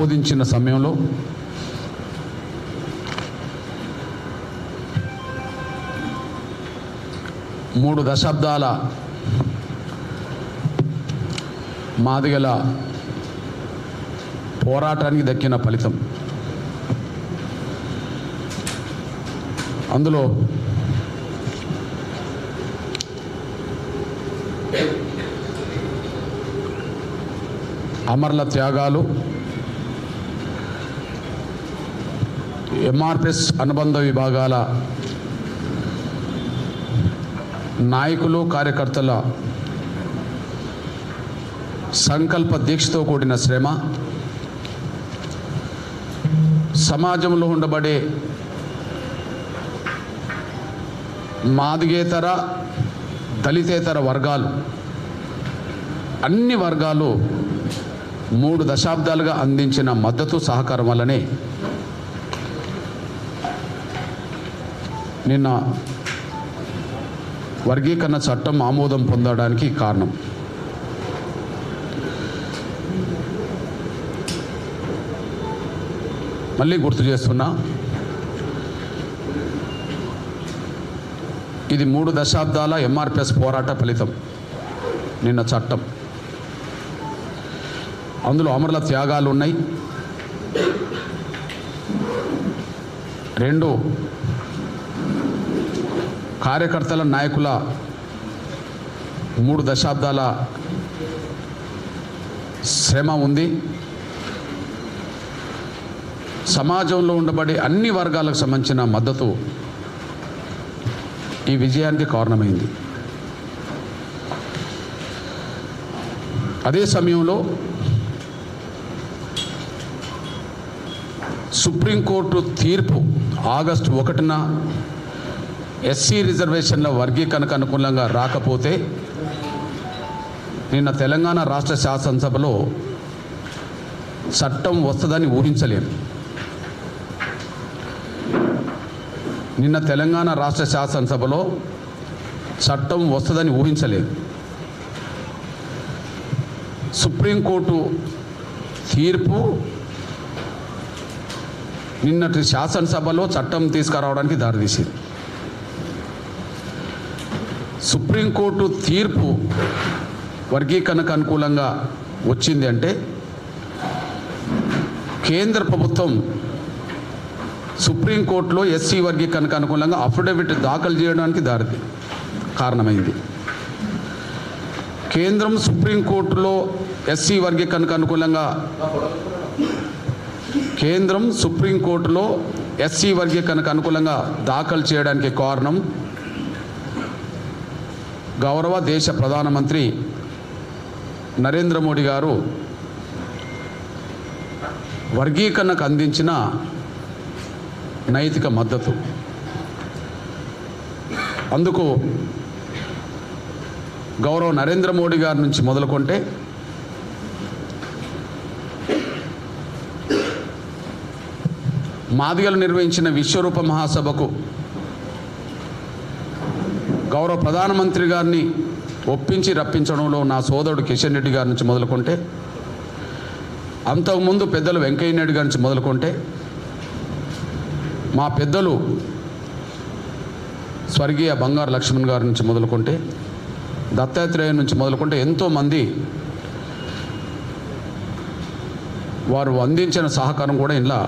బోధించిన సమయంలో మూడు దశాబ్దాల మాదిగల పోరాటానికి దక్కిన ఫలితం. అందులో అమరుల త్యాగాలు, ఎంఆర్పిఎస్ అనుబంధ విభాగాల నాయకులు, కార్యకర్తల సంకల్ప దీక్షతో కూడిన శ్రమ, సమాజంలో ఉండబడే మాదిగేతర, దళితేతర వర్గాలు, అన్ని వర్గాలు 3 దశాబ్దాలుగా అందించిన మద్దతు, సహకారం వల్లనే నిన్న వర్గీకరణ చట్టం ఆమోదం పొందడానికి కారణం. మళ్ళీ గుర్తు చేస్తున్నా, ఇది 3 దశాబ్దాల ఎంఆర్పిఎస్ పోరాట ఫలితం. నిన్న చట్టం, అందులో అమరుల త్యాగాలు ఉన్నాయి. 2 కార్యకర్తల, నాయకుల 3 దశాబ్దాల శ్రమ ఉంది. సమాజంలో ఉండబడే అన్ని వర్గాలకు సంబంధించిన మద్దతు ఈ విజయానికి కారణమైంది. అదే సమయంలో సుప్రీంకోర్టు తీర్పు ఆగస్టు 1న ఎస్సీ రిజర్వేషన్ల వర్గీకరణకు అనుకూలంగా రాకపోతే నిన్న తెలంగాణ రాష్ట్ర శాసనసభలో చట్టం వస్తుందని ఊహించలేము. నిన్న తెలంగాణ రాష్ట్ర శాసనసభలో చట్టం వస్తుందని ఊహించలేదు. సుప్రీంకోర్టు తీర్పు నిన్నటి శాసనసభలో చట్టం తీసుకురావడానికి దారితీసింది. సుప్రీంకోర్టు తీర్పు వర్గీకరణకు అనుకూలంగా వచ్చింది అంటే కేంద్ర ప్రభుత్వం సుప్రీంకోర్టులో ఎస్సీ వర్గీకరణకు అనుకూలంగా అఫిడవిట్ దాఖలు చేయడానికి కారణమైంది. కేంద్రం సుప్రీంకోర్టులో ఎస్సీ వర్గీకరణకు అనుకూలంగా దాఖలు చేయడానికి కారణం గౌరవ దేశ ప్రధానమంత్రి నరేంద్ర మోడీ గారు వర్గీకరణకు అందించిన నైతిక మద్దతు. అందుకు గౌరవ నరేంద్ర మోడీ గారి నుంచి మొదలుకొంటే మాదిగలు నిర్వహించిన విశ్వరూప మహాసభకు గౌరవ ప్రధానమంత్రి గారిని ఒప్పించి రప్పించడంలో నా సోదరుడు కిషన్ రెడ్డి గారి నుంచి మొదలుకొంటే, అంతకుముందు పెద్దలు వెంకయ్య నాయుడు గారి నుంచి మొదలుకొంటే, మా పెద్దలు స్వర్గీయ బంగారు లక్ష్మణ్ గారి నుంచి మొదలుకొంటే, దత్తాత్రేయ నుంచి మొదలుకొంటే ఎంతోమంది వారు అందించిన సహకారం కూడా ఇలా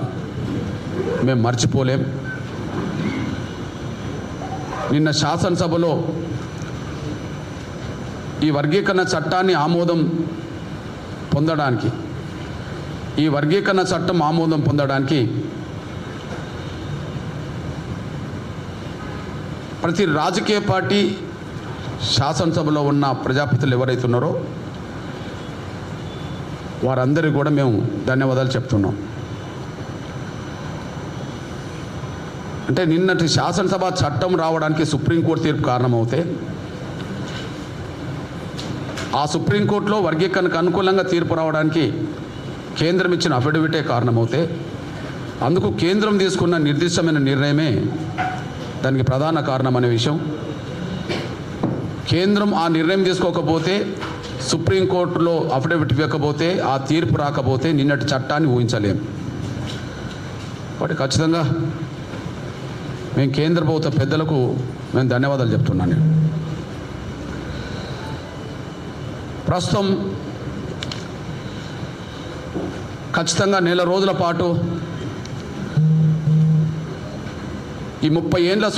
మేము మర్చిపోలేం. నిన్న శాసనసభలో ఈ వర్గీకరణ చట్టాన్ని ఆమోదం పొందడానికి, ఈ వర్గీకరణ చట్టం ఆమోదం పొందడానికి ప్రతి రాజకీయ పార్టీ శాసనసభలో ఉన్న ప్రజాప్రతినిధులు ఎవరైతే ఉన్నారో వారందరికీ కూడా మేము ధన్యవాదాలు చెప్తున్నాం. అంటే నిన్నటి శాసనసభ చట్టం రావడానికి సుప్రీంకోర్టు తీర్పు కారణమవుతే, ఆ సుప్రీంకోర్టులో వర్గీకరణకు అనుకూలంగా తీర్పు రావడానికి కేంద్రం ఇచ్చిన అఫిడవిటే కారణమవుతే, అందుకు కేంద్రం తీసుకున్న నిర్దిష్టమైన నిర్ణయమే దానికి ప్రధాన కారణం అనే విషయం. కేంద్రం ఆ నిర్ణయం తీసుకోకపోతే సుప్రీంకోర్టులో అఫిడవిట్ ఇవ్వకపోతే ఆ తీర్పు రాకపోతే నిన్నటి చట్టాన్ని ఊహించలేం. కాబట్టి ఖచ్చితంగా మేము కేంద్ర ప్రభుత్వ పెద్దలకు నేను ధన్యవాదాలు చెప్తున్నాను. ప్రస్తుతం ఖచ్చితంగా నెల రోజుల పాటు ఈ 30 ఏండ్ల